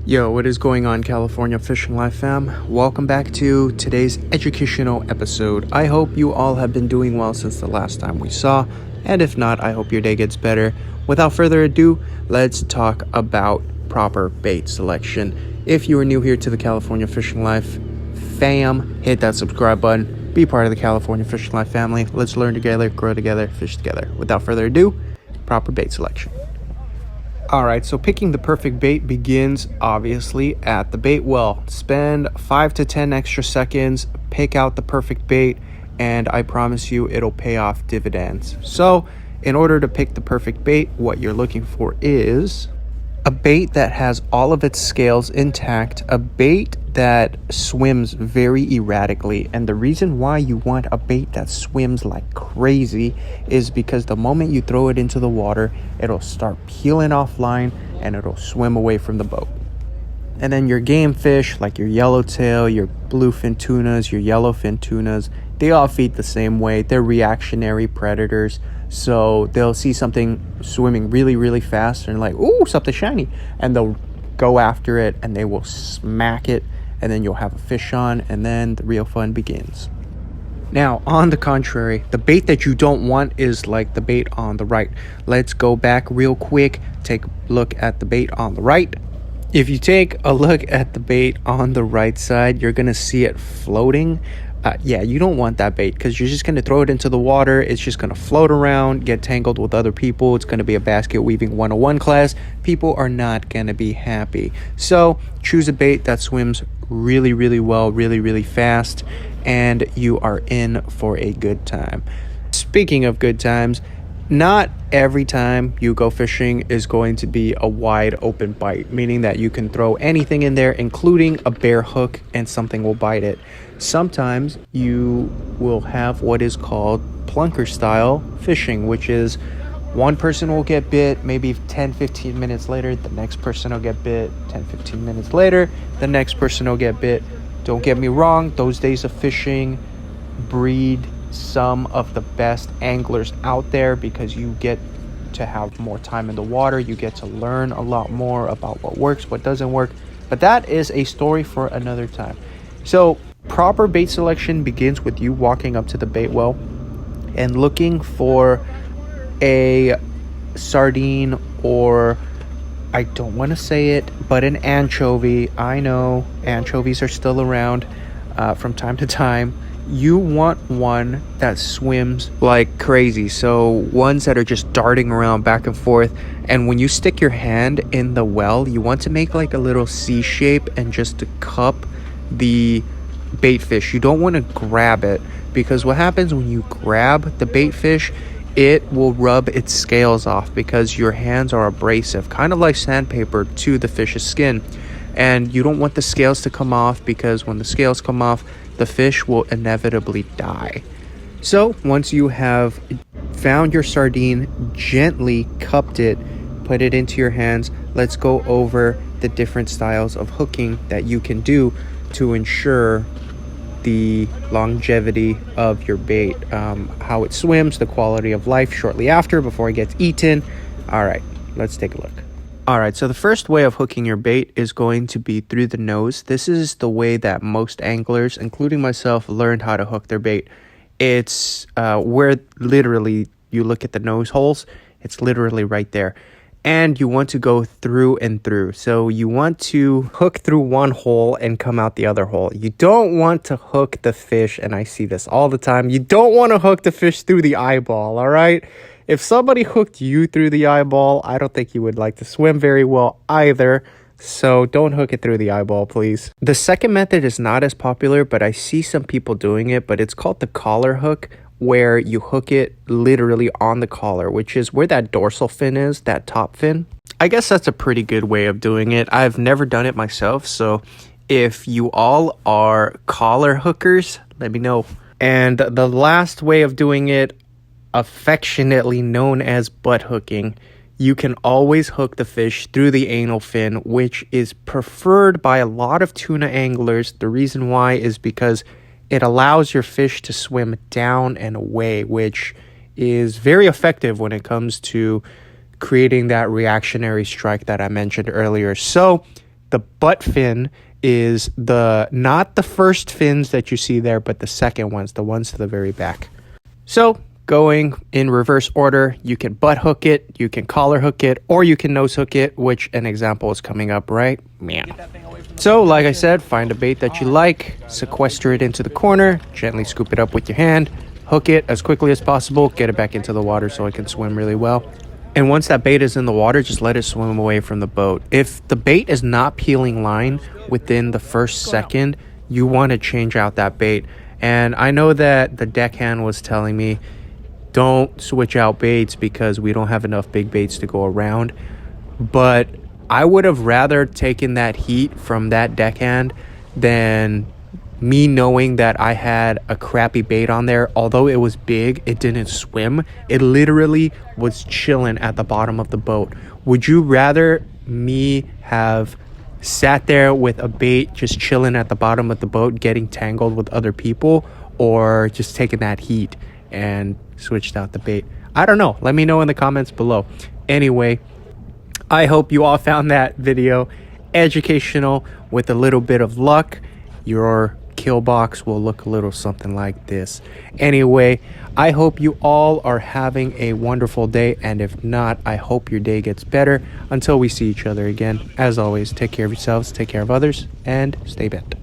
Yo, what is going on, California Fishing Life fam? Welcome back to today's educational episode. I hope you all have been doing well since the last time we saw, and if not, I hope your day gets better. Without further ado, let's talk about proper bait selection. If you are new here to the California Fishing Life fam, hit that subscribe button. Be part of the California Fishing Life family. Let's learn together, grow together, fish together. Without further ado, proper bait selection. Alright, so picking the perfect bait begins obviously at the bait well. Spend 5 to 10 extra seconds, pick out the perfect bait, and I promise you it'll pay off dividends. So, in order to pick the perfect bait, what you're looking for is a bait that has all of its scales intact, a bait that swims very erratically. And the reason why you want a bait that swims like crazy is because the moment you throw it into the water, it'll start peeling off line and it'll swim away from the boat. And then your game fish, like your yellowtail, your bluefin tunas, your yellowfin tunas, they all feed the same way. They're reactionary predators. So they'll see something swimming really, really fast and like, ooh, something shiny. And they'll go after it and they will smack it. And then you'll have a fish on, and then the real fun begins. Now, on the contrary, the bait that you don't want is like the bait on the right. Let's go back real quick, take a look at the bait on the right. If you take a look at the bait on the right side, you're going to see it floating. You don't want that bait because you're just going to throw it into the water. It's just going to float around, get tangled with other people. It's going to be a basket weaving 101 class. People are not going to be happy. So choose a bait that swims really, really well, really, really fast, and you are in for a good time. Speaking of good times, not every time you go fishing is going to be a wide open bite, meaning that you can throw anything in there, including a bare hook, and something will bite it. Sometimes you will have what is called plunker style fishing, which is one person will get bit, maybe 10-15 minutes later, the next person will get bit, 10-15 minutes later, the next person will get bit. Don't get me wrong, those days of fishing breed some of the best anglers out there because you get to have more time in the water. You get to learn a lot more about what works, what doesn't work. But that is a story for another time. So proper bait selection begins with you walking up to the bait well and looking for a sardine, or I don't want to say it, but an anchovy. I know anchovies are still around from time to time. You want one that swims like crazy, so ones that are just darting around back and forth. And when you stick your hand in the well, you want to make like a little C shape and just to cup the bait fish. You don't want to grab it, because what happens when you grab the bait fish, it will rub its scales off because your hands are abrasive, kind of like sandpaper to the fish's skin. And you don't want the scales to come off, because when the scales come off, the fish will inevitably die. So once you have found your sardine, gently cupped it, put it into your hands, let's go over the different styles of hooking that you can do to ensure the longevity of your bait, how it swims, the quality of life shortly after, before it gets eaten. All right, let's take a look. All right, so the first way of hooking your bait is going to be through the nose. This is the way that most anglers, including myself, learned how to hook their bait. It's where literally you look at the nose holes. It's literally right there. And you want to go through and through. So you want to hook through one hole and come out the other hole. You don't want to hook the fish, and I see this all the time. You don't want to hook the fish through the eyeball, all right? If somebody hooked you through the eyeball, I don't think you would like to swim very well either. So don't hook it through the eyeball, please. The second method is not as popular, but I see some people doing it, but it's called the collar hook, where you hook it literally on the collar, which is where that dorsal fin is, that top fin. I guess that's a pretty good way of doing it. I've never done it myself, so if you all are collar hookers, let me know. And the last way of doing it, affectionately known as butt hooking, you can always hook the fish through the anal fin, which is preferred by a lot of tuna anglers. The reason why is because it allows your fish to swim down and away, which is very effective when it comes to creating that reactionary strike that I mentioned earlier. So the butt fin is not the first fins that you see there, but the second ones, the ones to the very back. So going in reverse order, you can butt hook it, you can collar hook it, or you can nose hook it, which an example is coming up right meow. So like I said, find a bait that you like, sequester it into the corner, gently scoop it up with your hand, hook it as quickly as possible, get it back into the water so it can swim really well. And once that bait is in the water, just let it swim away from the boat. If the bait is not peeling line within the first second, you want to change out that bait. And I know that the deckhand was telling me, don't switch out baits because we don't have enough big baits to go around. But I would have rather taken that heat from that deckhand than me knowing that I had a crappy bait on there. Although it was big, it didn't swim. It literally was chilling at the bottom of the boat. Would you rather me have sat there with a bait just chilling at the bottom of the boat getting tangled with other people, or just taking that heat and switched out the bait? I don't know. Let me know in the comments below. Anyway, I hope you all found that video educational. With a little bit of luck, your kill box will look a little something like this. Anyway, I hope you all are having a wonderful day, and if not, I hope your day gets better. Until we see each other again, as always, take care of yourselves, take care of others, and stay bent.